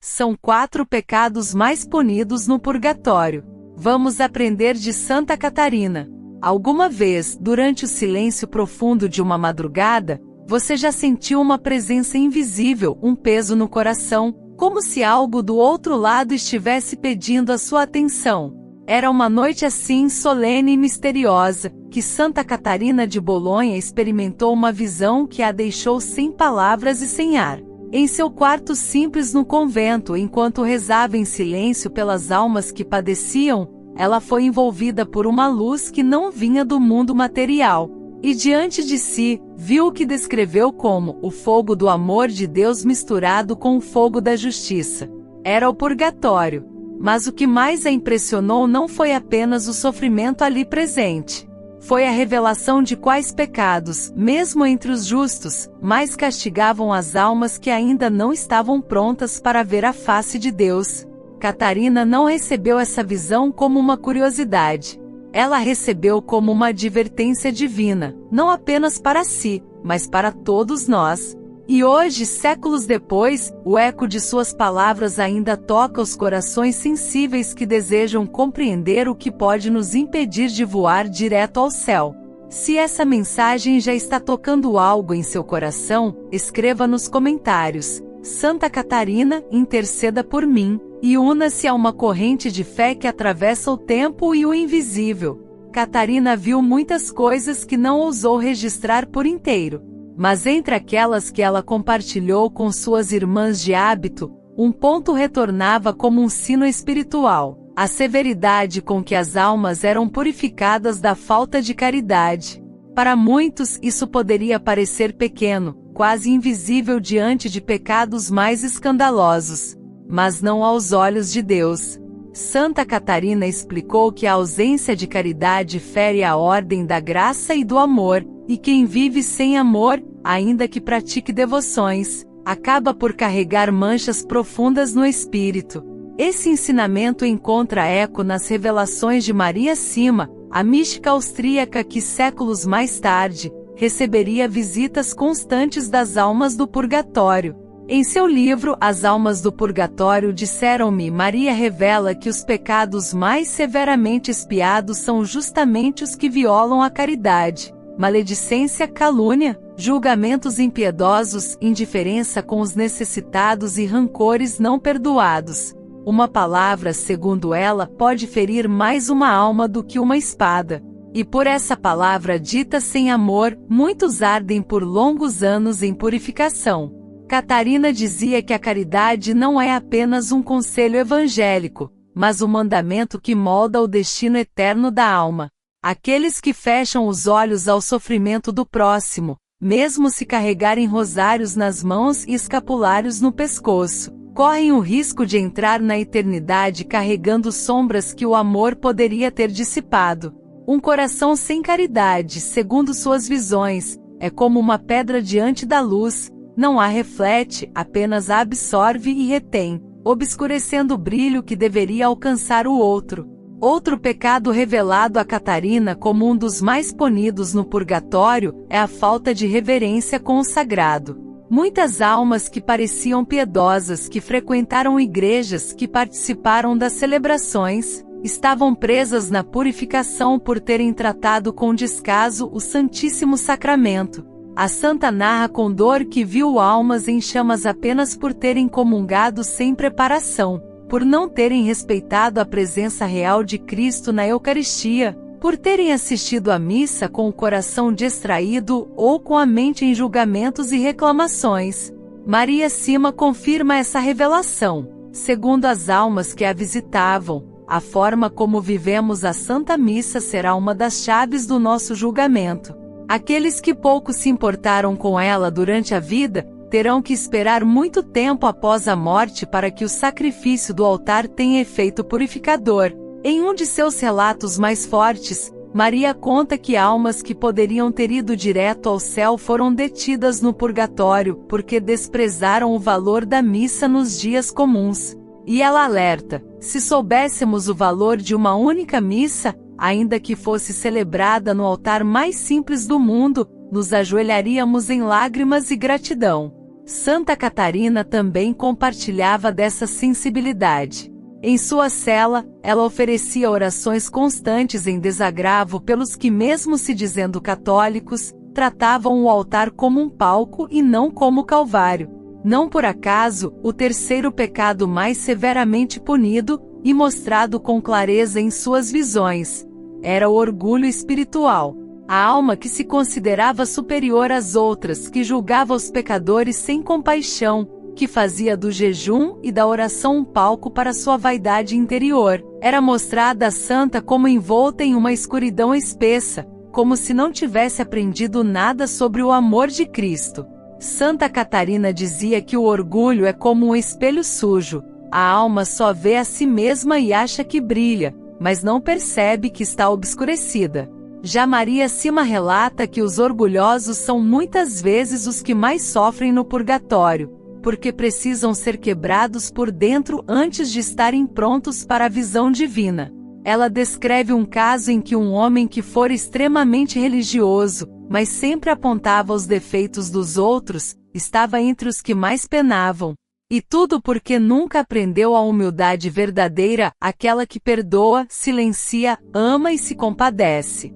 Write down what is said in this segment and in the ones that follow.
São 4 pecados mais punidos no purgatório. Vamos aprender de Santa Catarina. Alguma vez, durante o silêncio profundo de uma madrugada, você já sentiu uma presença invisível, um peso no coração, como se algo do outro lado estivesse pedindo a sua atenção? Era uma noite assim solene e misteriosa, que Santa Catarina de Bolonha experimentou uma visão que a deixou sem palavras e sem ar. Em seu quarto simples no convento, enquanto rezava em silêncio pelas almas que padeciam, ela foi envolvida por uma luz que não vinha do mundo material. E diante de si, viu o que descreveu como o fogo do amor de Deus misturado com o fogo da justiça. Era o purgatório. Mas o que mais a impressionou não foi apenas o sofrimento ali presente. Foi a revelação de quais pecados, mesmo entre os justos, mais castigavam as almas que ainda não estavam prontas para ver a face de Deus. Catarina não recebeu essa visão como uma curiosidade. Ela recebeu como uma advertência divina, não apenas para si, mas para todos nós. E hoje, séculos depois, o eco de suas palavras ainda toca os corações sensíveis que desejam compreender o que pode nos impedir de voar direto ao céu. Se essa mensagem já está tocando algo em seu coração, escreva nos comentários: Santa Catarina, interceda por mim, e una-se a uma corrente de fé que atravessa o tempo e o invisível. Catarina viu muitas coisas que não ousou registrar por inteiro. Mas entre aquelas que ela compartilhou com suas irmãs de hábito, um ponto retornava como um sino espiritual: a severidade com que as almas eram purificadas da falta de caridade. Para muitos isso poderia parecer pequeno, quase invisível diante de pecados mais escandalosos. Mas não aos olhos de Deus. Santa Catarina explicou que a ausência de caridade fere a ordem da graça e do amor, e quem vive sem amor, ainda que pratique devoções, acaba por carregar manchas profundas no espírito. Esse ensinamento encontra eco nas revelações de Maria Sima, a mística austríaca que séculos mais tarde, receberia visitas constantes das almas do purgatório. Em seu livro As Almas do Purgatório Disseram-me, Maria revela que os pecados mais severamente expiados são justamente os que violam a caridade: maledicência, calúnia, julgamentos impiedosos, indiferença com os necessitados e rancores não perdoados. Uma palavra, segundo ela, pode ferir mais uma alma do que uma espada. E por essa palavra dita sem amor, muitos ardem por longos anos em purificação. Catarina dizia que a caridade não é apenas um conselho evangélico, mas o mandamento que molda o destino eterno da alma. Aqueles que fecham os olhos ao sofrimento do próximo, mesmo se carregarem rosários nas mãos e escapulários no pescoço, correm o risco de entrar na eternidade carregando sombras que o amor poderia ter dissipado. Um coração sem caridade, segundo suas visões, é como uma pedra diante da luz: não a reflete, apenas a absorve e retém, obscurecendo o brilho que deveria alcançar o outro. Outro pecado revelado a Catarina como um dos mais punidos no purgatório é a falta de reverência com o sagrado. Muitas almas que pareciam piedosas, que frequentaram igrejas, que participaram das celebrações, estavam presas na purificação por terem tratado com descaso o Santíssimo Sacramento. A santa narra com dor que viu almas em chamas apenas por terem comungado sem preparação, por não terem respeitado a presença real de Cristo na Eucaristia, por terem assistido à missa com o coração distraído ou com a mente em julgamentos e reclamações. Maria Sima confirma essa revelação. Segundo as almas que a visitavam, a forma como vivemos a Santa Missa será uma das chaves do nosso julgamento. Aqueles que pouco se importaram com ela durante a vida, terão que esperar muito tempo após a morte para que o sacrifício do altar tenha efeito purificador. Em um de seus relatos mais fortes, Maria conta que almas que poderiam ter ido direto ao céu foram detidas no purgatório, porque desprezaram o valor da missa nos dias comuns. E ela alerta: se soubéssemos o valor de uma única missa, ainda que fosse celebrada no altar mais simples do mundo, nos ajoelharíamos em lágrimas e gratidão. Santa Catarina também compartilhava dessa sensibilidade. Em sua cela, ela oferecia orações constantes em desagravo pelos que, mesmo se dizendo católicos, tratavam o altar como um palco e não como Calvário. Não por acaso, o terceiro pecado mais severamente punido, e mostrado com clareza em suas visões, era o orgulho espiritual. A alma que se considerava superior às outras, que julgava os pecadores sem compaixão, que fazia do jejum e da oração um palco para sua vaidade interior, era mostrada a santa como envolta em uma escuridão espessa, como se não tivesse aprendido nada sobre o amor de Cristo. Santa Catarina dizia que o orgulho é como um espelho sujo. A alma só vê a si mesma e acha que brilha, mas não percebe que está obscurecida. Já Maria Sima relata que os orgulhosos são muitas vezes os que mais sofrem no purgatório, porque precisam ser quebrados por dentro antes de estarem prontos para a visão divina. Ela descreve um caso em que um homem que fora extremamente religioso, mas sempre apontava os defeitos dos outros, estava entre os que mais penavam. E tudo porque nunca aprendeu a humildade verdadeira, aquela que perdoa, silencia, ama e se compadece.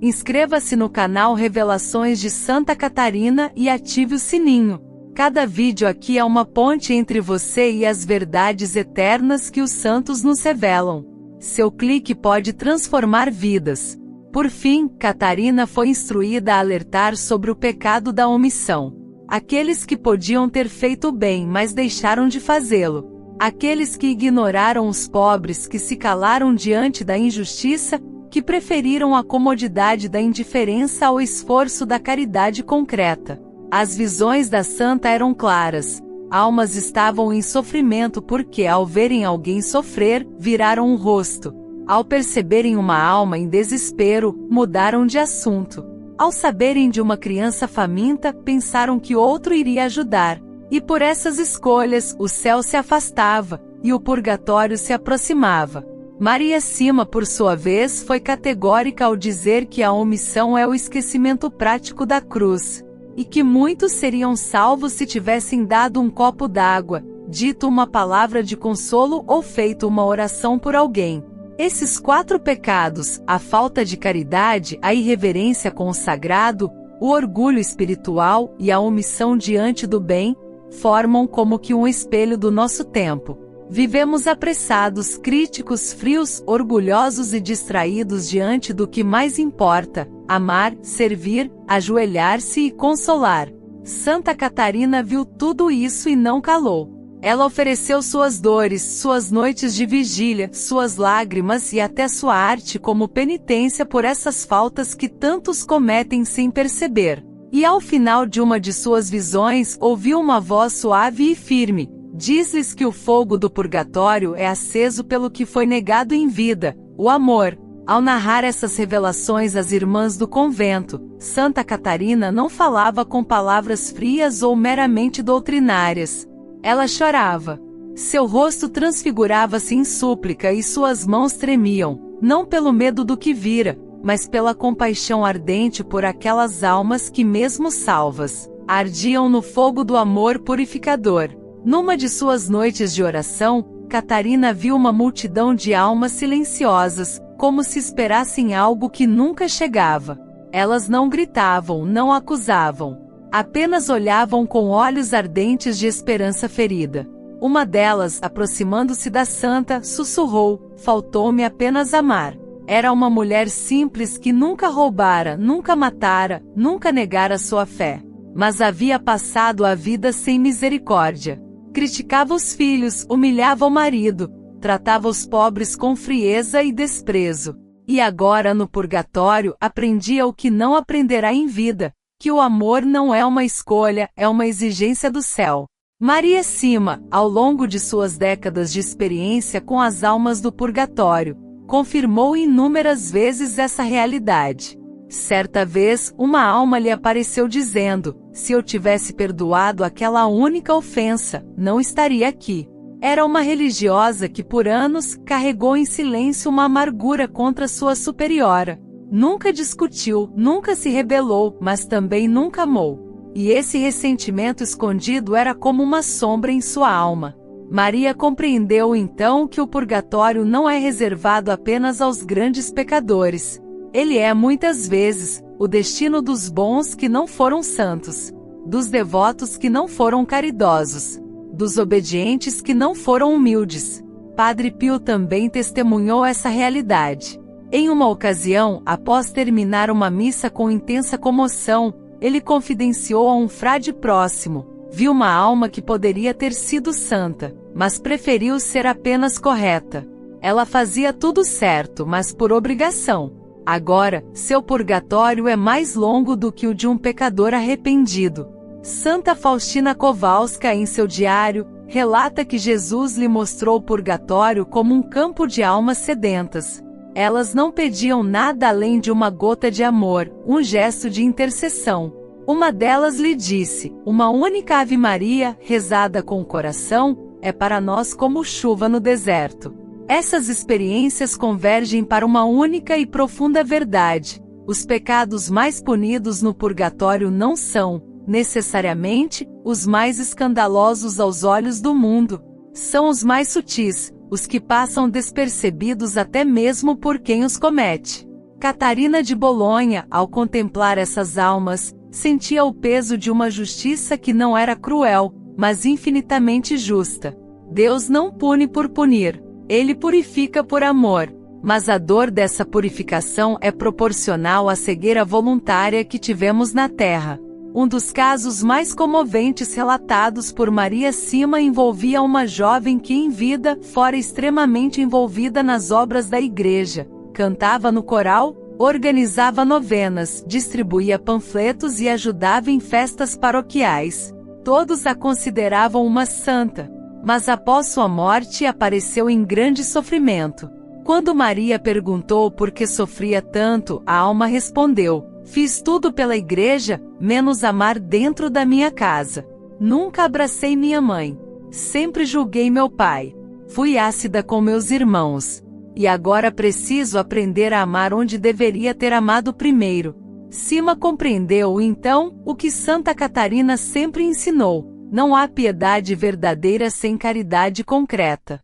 Inscreva-se no canal Revelações de Santa Catarina e ative o sininho. Cada vídeo aqui é uma ponte entre você e as verdades eternas que os santos nos revelam. Seu clique pode transformar vidas. Por fim, Catarina foi instruída a alertar sobre o pecado da omissão. Aqueles que podiam ter feito bem, mas deixaram de fazê-lo. Aqueles que ignoraram os pobres, que se calaram diante da injustiça, que preferiram a comodidade da indiferença ao esforço da caridade concreta. As visões da santa eram claras. Almas estavam em sofrimento porque, ao verem alguém sofrer, viraram um rosto. Ao perceberem uma alma em desespero, mudaram de assunto. Ao saberem de uma criança faminta, pensaram que outro iria ajudar. E por essas escolhas, o céu se afastava, e o purgatório se aproximava. Maria Sima, por sua vez, foi categórica ao dizer que a omissão é o esquecimento prático da cruz. E que muitos seriam salvos se tivessem dado um copo d'água, dito uma palavra de consolo ou feito uma oração por alguém. Esses 4 pecados, a falta de caridade, a irreverência com o sagrado, o orgulho espiritual e a omissão diante do bem, formam como que um espelho do nosso tempo. Vivemos apressados, críticos, frios, orgulhosos e distraídos diante do que mais importa: amar, servir, ajoelhar-se e consolar. Santa Catarina viu tudo isso e não calou. Ela ofereceu suas dores, suas noites de vigília, suas lágrimas e até sua arte como penitência por essas faltas que tantos cometem sem perceber. E ao final de uma de suas visões, ouviu uma voz suave e firme: diz-lhes que o fogo do purgatório é aceso pelo que foi negado em vida, o amor. Ao narrar essas revelações às irmãs do convento, Santa Catarina não falava com palavras frias ou meramente doutrinárias. Ela chorava. Seu rosto transfigurava-se em súplica e suas mãos tremiam, não pelo medo do que vira, mas pela compaixão ardente por aquelas almas que, mesmo salvas, ardiam no fogo do amor purificador. Numa de suas noites de oração, Catarina viu uma multidão de almas silenciosas, como se esperassem algo que nunca chegava. Elas não gritavam, não acusavam. Apenas olhavam com olhos ardentes de esperança ferida. Uma delas, aproximando-se da santa, sussurrou: faltou-me apenas amar. Era uma mulher simples que nunca roubara, nunca matara, nunca negara sua fé. Mas havia passado a vida sem misericórdia. Criticava os filhos, humilhava o marido, tratava os pobres com frieza e desprezo. E agora no purgatório aprendia o que não aprenderá em vida: que o amor não é uma escolha, é uma exigência do céu. Maria Sima, ao longo de suas décadas de experiência com as almas do purgatório, confirmou inúmeras vezes essa realidade. Certa vez, uma alma lhe apareceu dizendo: se eu tivesse perdoado aquela única ofensa, não estaria aqui. Era uma religiosa que por anos carregou em silêncio uma amargura contra sua superiora. Nunca discutiu, nunca se rebelou, mas também nunca amou. e esse ressentimento escondido era como uma sombra em sua alma. Maria compreendeu então que o purgatório não é reservado apenas aos grandes pecadores. Ele é muitas vezes o destino dos bons que não foram santos, dos devotos que não foram caridosos, dos obedientes que não foram humildes. Padre Pio também testemunhou essa realidade. Em uma ocasião, após terminar uma missa com intensa comoção, ele confidenciou a um frade próximo: viu uma alma que poderia ter sido santa, mas preferiu ser apenas correta. Ela fazia tudo certo, mas por obrigação. Agora, seu purgatório é mais longo do que o de um pecador arrependido. Santa Faustina Kowalska, em seu diário, relata que Jesus lhe mostrou o purgatório como um campo de almas sedentas. Elas não pediam nada além de uma gota de amor, um gesto de intercessão. Uma delas lhe disse: uma única Ave Maria, rezada com o coração, é para nós como chuva no deserto. Essas experiências convergem para uma única e profunda verdade: os pecados mais punidos no purgatório não são, necessariamente, os mais escandalosos aos olhos do mundo. São os mais sutis, os que passam despercebidos até mesmo por quem os comete. Catarina de Bolonha, ao contemplar essas almas, sentia o peso de uma justiça que não era cruel, mas infinitamente justa. Deus não pune por punir, Ele purifica por amor. Mas a dor dessa purificação é proporcional à cegueira voluntária que tivemos na Terra. Um dos casos mais comoventes relatados por Maria Sima envolvia uma jovem que em vida fora extremamente envolvida nas obras da igreja, cantava no coral, organizava novenas, distribuía panfletos e ajudava em festas paroquiais. Todos a consideravam uma santa, mas após sua morte apareceu em grande sofrimento. Quando Maria perguntou por que sofria tanto, a alma respondeu: fiz tudo pela igreja, menos amar dentro da minha casa. Nunca abracei minha mãe. Sempre julguei meu pai. Fui ácida com meus irmãos. E agora preciso aprender a amar onde deveria ter amado primeiro. Sima compreendeu então o que Santa Catarina sempre ensinou: não há piedade verdadeira sem caridade concreta.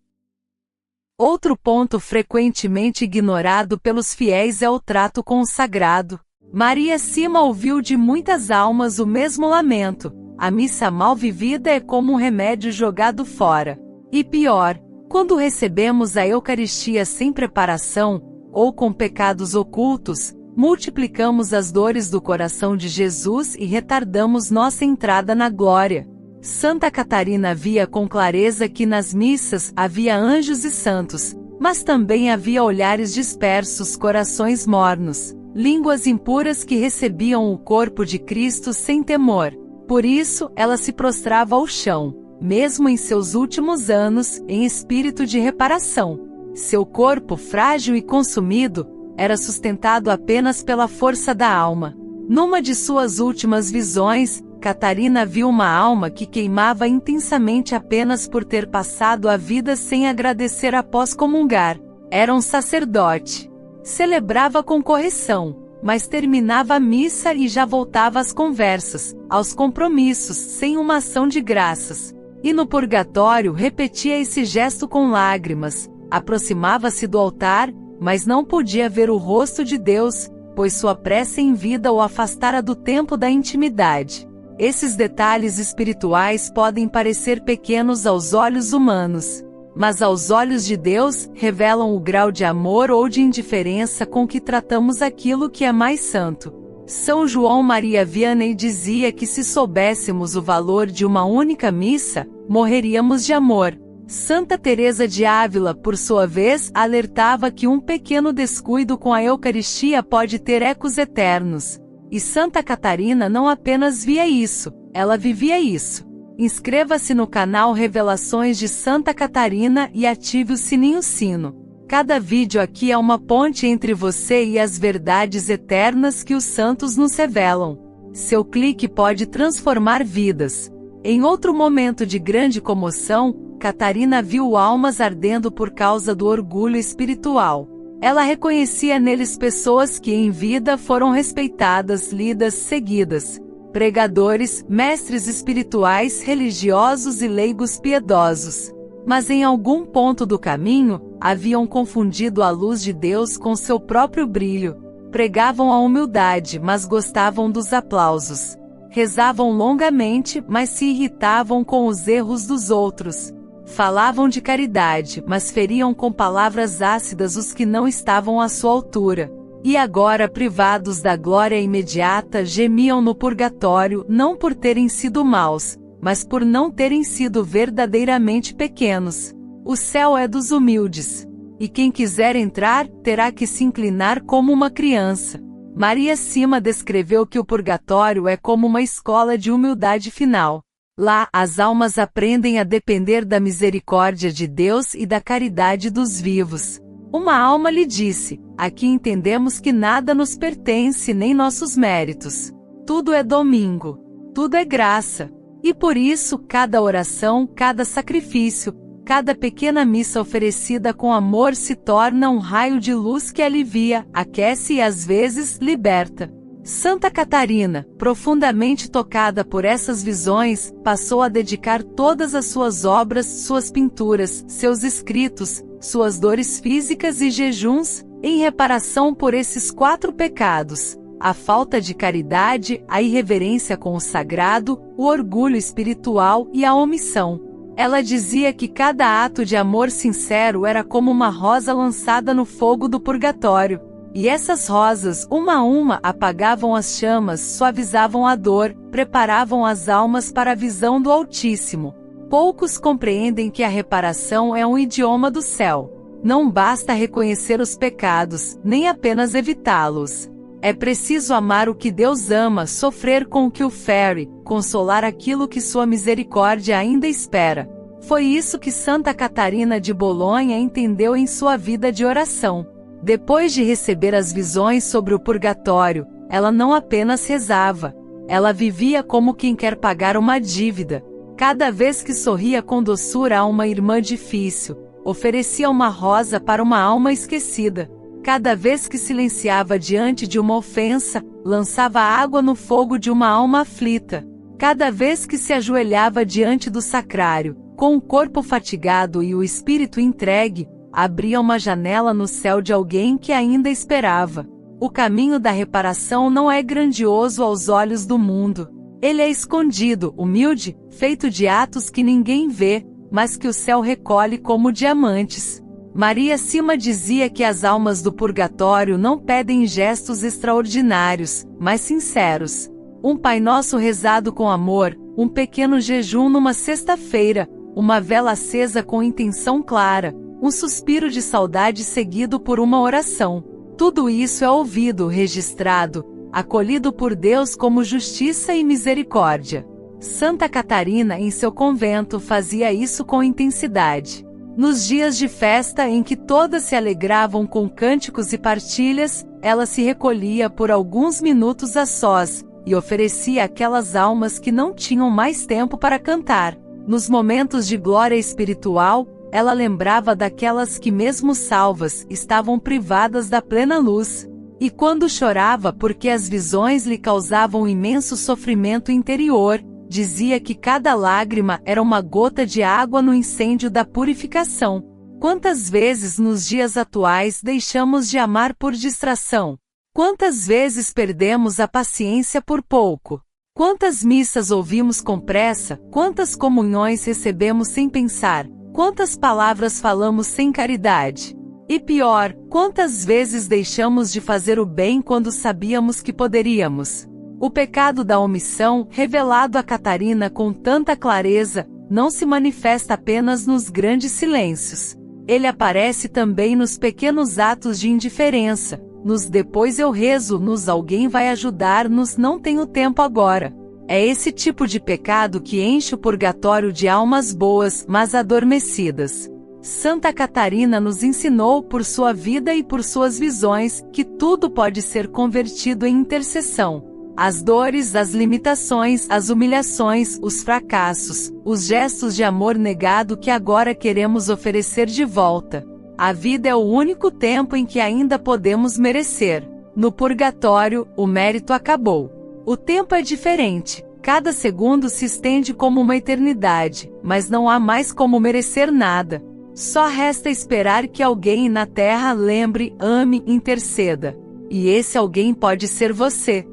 Outro ponto frequentemente ignorado pelos fiéis é o trato com o sagrado. Maria Sima ouviu de muitas almas o mesmo lamento: a missa mal vivida é como um remédio jogado fora. E pior, quando recebemos a Eucaristia sem preparação, ou com pecados ocultos, multiplicamos as dores do coração de Jesus e retardamos nossa entrada na glória. Santa Catarina via com clareza que nas missas havia anjos e santos, mas também havia olhares dispersos, corações mornos, línguas impuras que recebiam o corpo de Cristo sem temor. Por isso, ela se prostrava ao chão, mesmo em seus últimos anos, em espírito de reparação. Seu corpo frágil e consumido era sustentado apenas pela força da alma. Numa de suas últimas visões, Catarina viu uma alma que queimava intensamente apenas por ter passado a vida sem agradecer após comungar. Era um sacerdote. Celebrava com correção, mas terminava a missa e já voltava às conversas, aos compromissos, sem uma ação de graças. E no purgatório repetia esse gesto com lágrimas, aproximava-se do altar, mas não podia ver o rosto de Deus, pois sua prece em vida o afastara do tempo da intimidade. Esses detalhes espirituais podem parecer pequenos aos olhos humanos, mas aos olhos de Deus, revelam o grau de amor ou de indiferença com que tratamos aquilo que é mais santo. São João Maria Vianney dizia que se soubéssemos o valor de uma única missa, morreríamos de amor. Santa Teresa de Ávila, por sua vez, alertava que um pequeno descuido com a Eucaristia pode ter ecos eternos. E Santa Catarina não apenas via isso, ela vivia isso. Inscreva-se no canal Revelações de Santa Catarina e ative o sininho-sino. Cada vídeo aqui é uma ponte entre você e as verdades eternas que os santos nos revelam. Seu clique pode transformar vidas. Em outro momento de grande comoção, Catarina viu almas ardendo por causa do orgulho espiritual. Ela reconhecia neles pessoas que em vida foram respeitadas, lidas, seguidas. pregadores, mestres espirituais, religiosos e leigos piedosos. Mas em algum ponto do caminho, haviam confundido a luz de Deus com seu próprio brilho. Pregavam a humildade, mas gostavam dos aplausos. Rezavam longamente, mas se irritavam com os erros dos outros. Falavam de caridade, mas feriam com palavras ácidas os que não estavam à sua altura. E agora, privados da glória imediata, gemiam no purgatório, não por terem sido maus, mas por não terem sido verdadeiramente pequenos. O céu é dos humildes. E quem quiser entrar, terá que se inclinar como uma criança. Maria Sima descreveu que o purgatório é como uma escola de humildade final. Lá, as almas aprendem a depender da misericórdia de Deus e da caridade dos vivos. Uma alma lhe disse: aqui entendemos que nada nos pertence nem nossos méritos. Tudo é domingo. Tudo é graça. E por isso, cada oração, cada sacrifício, cada pequena missa oferecida com amor se torna um raio de luz que alivia, aquece e às vezes liberta. Santa Catarina, profundamente tocada por essas visões, passou a dedicar todas as suas obras, suas pinturas, seus escritos, suas dores físicas e jejuns, em reparação por esses 4 pecados: a falta de caridade, a irreverência com o sagrado, o orgulho espiritual e a omissão. Ela dizia que cada ato de amor sincero era como uma rosa lançada no fogo do purgatório. E essas rosas, uma a uma, apagavam as chamas, suavizavam a dor, preparavam as almas para a visão do Altíssimo. Poucos compreendem que a reparação é um idioma do céu. Não basta reconhecer os pecados, nem apenas evitá-los. É preciso amar o que Deus ama, sofrer com o que o fere, consolar aquilo que sua misericórdia ainda espera. Foi isso que Santa Catarina de Bolonha entendeu em sua vida de oração. Depois de receber as visões sobre o purgatório, ela não apenas rezava, ela vivia como quem quer pagar uma dívida. Cada vez que sorria com doçura a uma irmã difícil, oferecia uma rosa para uma alma esquecida. Cada vez que silenciava diante de uma ofensa, lançava água no fogo de uma alma aflita. Cada vez que se ajoelhava diante do sacrário, com o corpo fatigado e o espírito entregue, abria uma janela no céu de alguém que ainda esperava. O caminho da reparação não é grandioso aos olhos do mundo. Ele é escondido, humilde, feito de atos que ninguém vê, mas que o céu recolhe como diamantes. Maria Sima dizia que as almas do purgatório não pedem gestos extraordinários, mas sinceros. Um Pai Nosso rezado com amor, um pequeno jejum numa sexta-feira, uma vela acesa com intenção clara, um suspiro de saudade seguido por uma oração. Tudo isso é ouvido, registrado, acolhido por Deus como justiça e misericórdia. Santa Catarina em seu convento fazia isso com intensidade. Nos dias de festa em que todas se alegravam com cânticos e partilhas, ela se recolhia por alguns minutos a sós, e oferecia àquelas almas que não tinham mais tempo para cantar. Nos momentos de glória espiritual, ela lembrava daquelas que mesmo salvas, estavam privadas da plena luz. E quando chorava porque as visões lhe causavam imenso sofrimento interior, dizia que cada lágrima era uma gota de água no incêndio da purificação. Quantas vezes nos dias atuais deixamos de amar por distração? Quantas vezes perdemos a paciência por pouco? Quantas missas ouvimos com pressa? Quantas comunhões recebemos sem pensar? Quantas palavras falamos sem caridade? E pior, quantas vezes deixamos de fazer o bem quando sabíamos que poderíamos? O pecado da omissão, revelado a Catarina com tanta clareza, não se manifesta apenas nos grandes silêncios. Ele aparece também nos pequenos atos de indiferença, nos depois eu rezo, nos alguém vai ajudar, nos não tenho tempo agora. É esse tipo de pecado que enche o purgatório de almas boas, mas adormecidas. Santa Catarina nos ensinou por sua vida e por suas visões, que tudo pode ser convertido em intercessão. As dores, as limitações, as humilhações, os fracassos, os gestos de amor negado que agora queremos oferecer de volta. A vida é o único tempo em que ainda podemos merecer. No purgatório, o mérito acabou. O tempo é diferente. Cada segundo se estende como uma eternidade, mas não há mais como merecer nada. Só resta esperar que alguém na terra lembre, ame, interceda. E esse alguém pode ser você.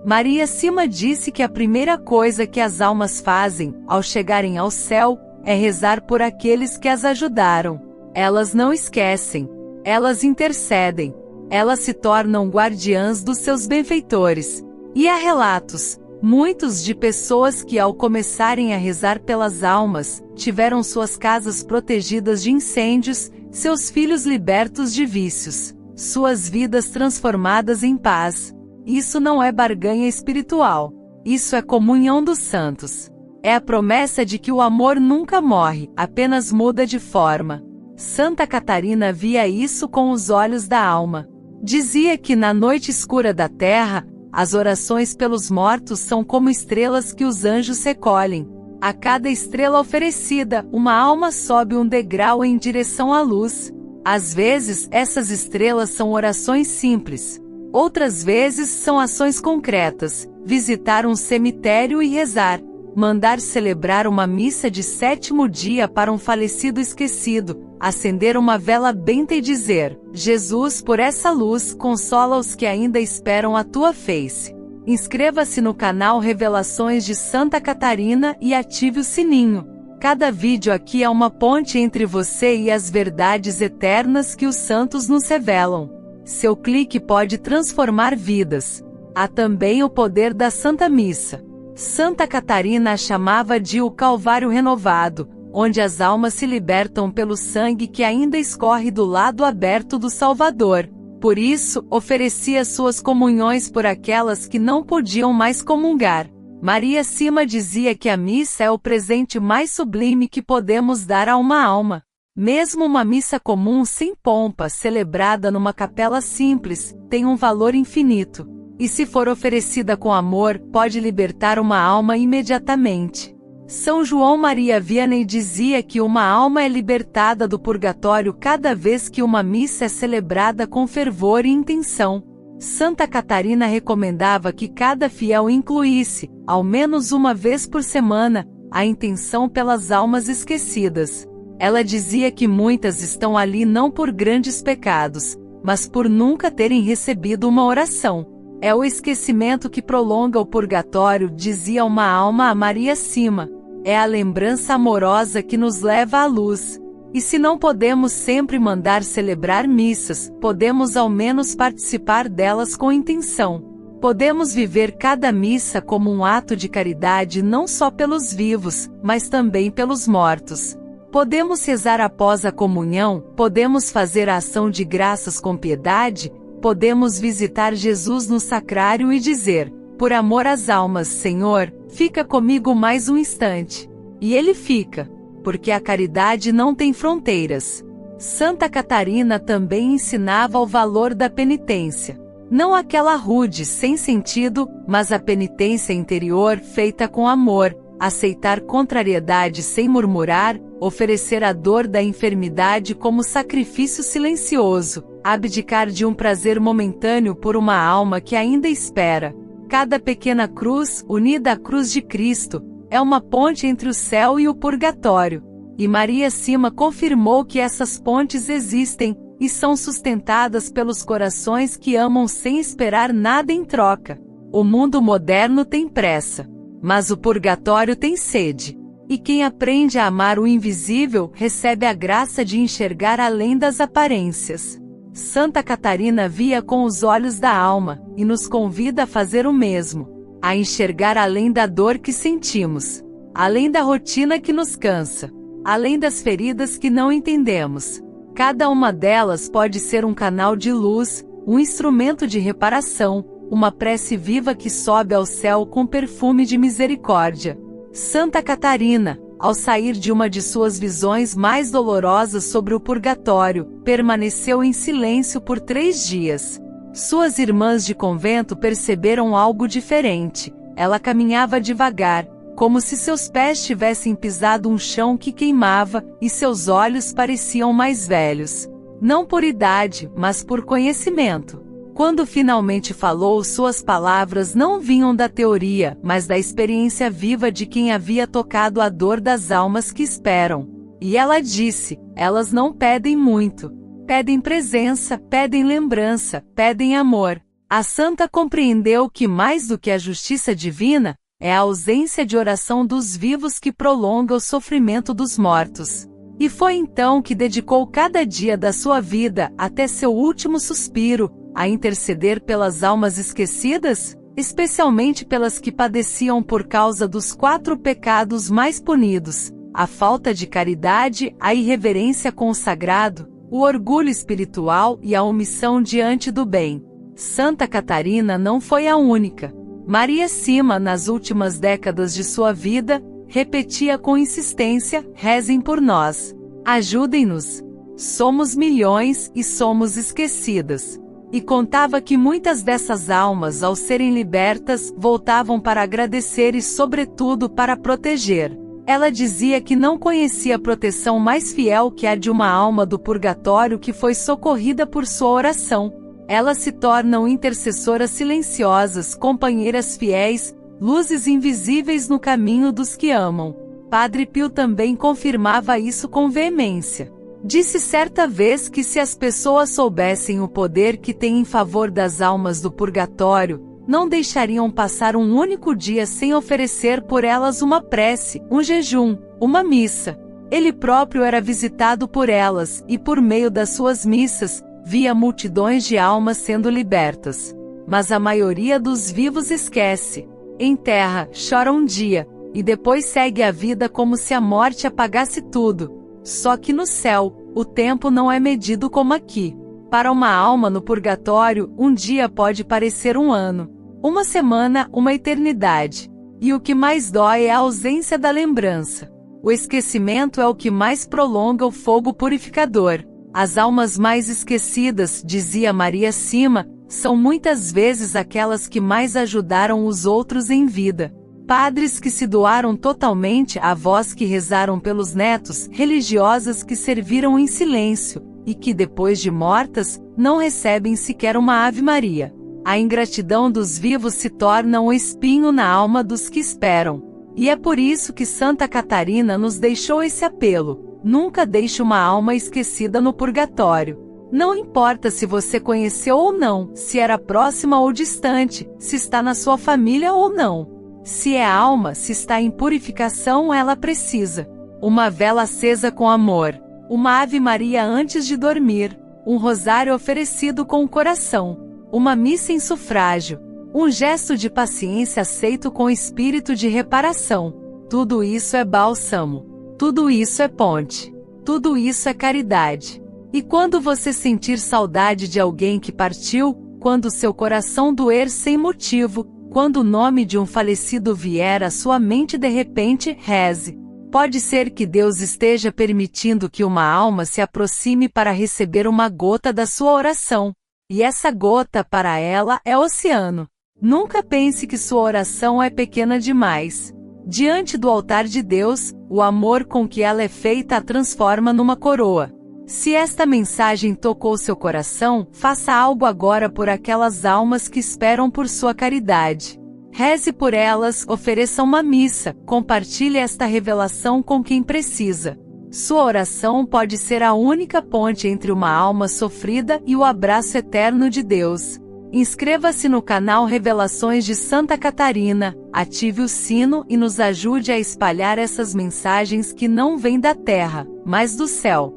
Maria Sima disse que a primeira coisa que as almas fazem, ao chegarem ao céu, é rezar por aqueles que as ajudaram. Elas não esquecem. Elas intercedem. Elas se tornam guardiãs dos seus benfeitores. E há relatos, muitos, de pessoas que, ao começarem a rezar pelas almas, tiveram suas casas protegidas de incêndios, seus filhos libertos de vícios, suas vidas transformadas em paz. Isso não é barganha espiritual. Isso é comunhão dos santos. É a promessa de que o amor nunca morre, apenas muda de forma. Santa Catarina via isso com os olhos da alma. Dizia que na noite escura da terra, as orações pelos mortos são como estrelas que os anjos recolhem. A cada estrela oferecida, uma alma sobe um degrau em direção à luz. Às vezes, essas estrelas são orações simples. Outras vezes são ações concretas: visitar um cemitério e rezar, mandar celebrar uma missa de 7º dia para um falecido esquecido, acender uma vela benta e dizer: Jesus, por essa luz, consola os que ainda esperam a tua face. Inscreva-se no canal Revelações de Santa Catarina e ative o sininho. Cada vídeo aqui é uma ponte entre você e as verdades eternas que os santos nos revelam. Seu clique pode transformar vidas. Há também o poder da Santa Missa. Santa Catarina a chamava de o Calvário Renovado, onde as almas se libertam pelo sangue que ainda escorre do lado aberto do Salvador. Por isso, oferecia suas comunhões por aquelas que não podiam mais comungar. Maria Sima dizia que a missa é o presente mais sublime que podemos dar a uma alma. Mesmo uma missa comum sem pompa, celebrada numa capela simples, tem um valor infinito. E se for oferecida com amor, pode libertar uma alma imediatamente. São João Maria Vianney dizia que uma alma é libertada do purgatório cada vez que uma missa é celebrada com fervor e intenção. Santa Catarina recomendava que cada fiel incluísse, ao menos uma vez por semana, a intenção pelas almas esquecidas. Ela dizia que muitas estão ali não por grandes pecados, mas por nunca terem recebido uma oração. É o esquecimento que prolonga o purgatório, dizia uma alma a Maria Sima. É a lembrança amorosa que nos leva à luz. E se não podemos sempre mandar celebrar missas, podemos ao menos participar delas com intenção. Podemos viver cada missa como um ato de caridade não só pelos vivos, mas também pelos mortos. Podemos rezar após a comunhão, podemos fazer a ação de graças com piedade, podemos visitar Jesus no sacrário e dizer: por amor às almas, Senhor, fica comigo mais um instante. E ele fica, porque a caridade não tem fronteiras. Santa Catarina também ensinava o valor da penitência. Não aquela rude, sem sentido, mas a penitência interior feita com amor, aceitar contrariedade sem murmurar, oferecer a dor da enfermidade como sacrifício silencioso, abdicar de um prazer momentâneo por uma alma que ainda espera. Cada pequena cruz, unida à cruz de Cristo, é uma ponte entre o céu e o purgatório. E Maria Sima confirmou que essas pontes existem, e são sustentadas pelos corações que amam sem esperar nada em troca. O mundo moderno tem pressa, mas o purgatório tem sede. E quem aprende a amar o invisível, recebe a graça de enxergar além das aparências. Santa Catarina via com os olhos da alma, e nos convida a fazer o mesmo, a enxergar além da dor que sentimos, além da rotina que nos cansa, além das feridas que não entendemos. Cada uma delas pode ser um canal de luz, um instrumento de reparação, uma prece viva que sobe ao céu com perfume de misericórdia. Santa Catarina, ao sair de uma de suas visões mais dolorosas sobre o purgatório, permaneceu em silêncio por 3 dias. Suas irmãs de convento perceberam algo diferente. Ela caminhava devagar, como se seus pés tivessem pisado um chão que queimava, e seus olhos pareciam mais velhos. Não por idade, mas por conhecimento. Quando finalmente falou, suas palavras não vinham da teoria, mas da experiência viva de quem havia tocado a dor das almas que esperam. E ela disse: elas não pedem muito. Pedem presença, pedem lembrança, pedem amor. A santa compreendeu que mais do que a justiça divina, é a ausência de oração dos vivos que prolonga o sofrimento dos mortos. E foi então que dedicou cada dia da sua vida, até seu último suspiro, a interceder pelas almas esquecidas, especialmente pelas que padeciam por causa dos 4 pecados mais punidos: a falta de caridade, a irreverência com o sagrado, o orgulho espiritual e a omissão diante do bem. Santa Catarina não foi a única. Maria Sima, nas últimas décadas de sua vida, repetia com insistência: rezem por nós. Ajudem-nos. Somos milhões e somos esquecidas. E contava que muitas dessas almas, ao serem libertas, voltavam para agradecer e, sobretudo, para proteger. Ela dizia que não conhecia proteção mais fiel que a de uma alma do purgatório que foi socorrida por sua oração. Elas se tornam intercessoras silenciosas, companheiras fiéis, luzes invisíveis no caminho dos que amam. Padre Pio também confirmava isso com veemência. Disse certa vez que se as pessoas soubessem o poder que têm em favor das almas do purgatório, não deixariam passar um único dia sem oferecer por elas uma prece, um jejum, uma missa. Ele próprio era visitado por elas, e por meio das suas missas, via multidões de almas sendo libertas. Mas a maioria dos vivos esquece. Enterra, chora um dia, e depois segue a vida como se a morte apagasse tudo. Só que no céu, o tempo não é medido como aqui. Para uma alma no purgatório, um dia pode parecer um ano, uma semana, uma eternidade. E o que mais dói é a ausência da lembrança. O esquecimento é o que mais prolonga o fogo purificador. As almas mais esquecidas, dizia Maria Sima, são muitas vezes aquelas que mais ajudaram os outros em vida. Padres que se doaram totalmente, avós que rezaram pelos netos, religiosas que serviram em silêncio, e que depois de mortas, não recebem sequer uma Ave Maria. A ingratidão dos vivos se torna um espinho na alma dos que esperam. E é por isso que Santa Catarina nos deixou esse apelo: nunca deixe uma alma esquecida no purgatório. Não importa se você conheceu ou não, se era próxima ou distante, se está na sua família ou não. Se é alma, se está em purificação, ela precisa. Uma vela acesa com amor, uma Ave Maria antes de dormir, um rosário oferecido com o coração, uma missa em sufrágio, um gesto de paciência aceito com espírito de reparação. Tudo isso é bálsamo. Tudo isso é ponte. Tudo isso é caridade. E quando você sentir saudade de alguém que partiu, quando seu coração doer sem motivo, quando o nome de um falecido vier à sua mente de repente, reze. Pode ser que Deus esteja permitindo que uma alma se aproxime para receber uma gota da sua oração. E essa gota para ela é oceano. Nunca pense que sua oração é pequena demais. Diante do altar de Deus, o amor com que ela é feita a transforma numa coroa. Se esta mensagem tocou seu coração, faça algo agora por aquelas almas que esperam por sua caridade. Reze por elas, ofereça uma missa, compartilhe esta revelação com quem precisa. Sua oração pode ser a única ponte entre uma alma sofrida e o abraço eterno de Deus. Inscreva-se no canal Revelações de Santa Catarina, ative o sino e nos ajude a espalhar essas mensagens que não vêm da terra, mas do céu.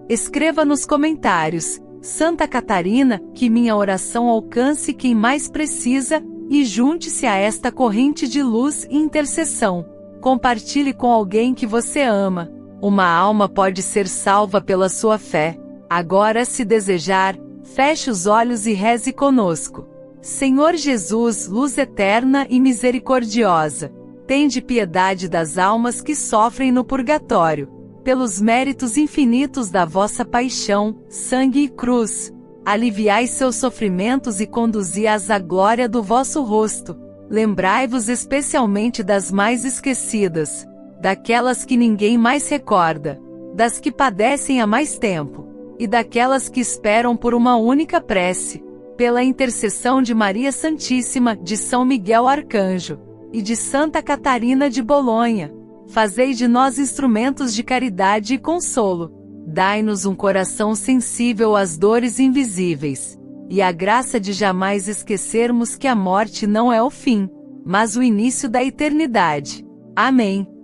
Escreva nos comentários: Santa Catarina, que minha oração alcance quem mais precisa, e junte-se a esta corrente de luz e intercessão. Compartilhe com alguém que você ama. Uma alma pode ser salva pela sua fé. Agora, se desejar, feche os olhos e reze conosco. Senhor Jesus, luz eterna e misericordiosa, tende piedade das almas que sofrem no purgatório. Pelos méritos infinitos da vossa paixão, sangue e cruz, aliviai seus sofrimentos e conduzi-as à glória do vosso rosto. Lembrai-vos especialmente das mais esquecidas, daquelas que ninguém mais recorda, das que padecem há mais tempo, e daquelas que esperam por uma única prece. pela intercessão de Maria Santíssima, de São Miguel Arcanjo, e de Santa Catarina de Bolonha, fazei de nós instrumentos de caridade e consolo. Dai-nos um coração sensível às dores invisíveis, e a graça de jamais esquecermos que a morte não é o fim, mas o início da eternidade. Amém.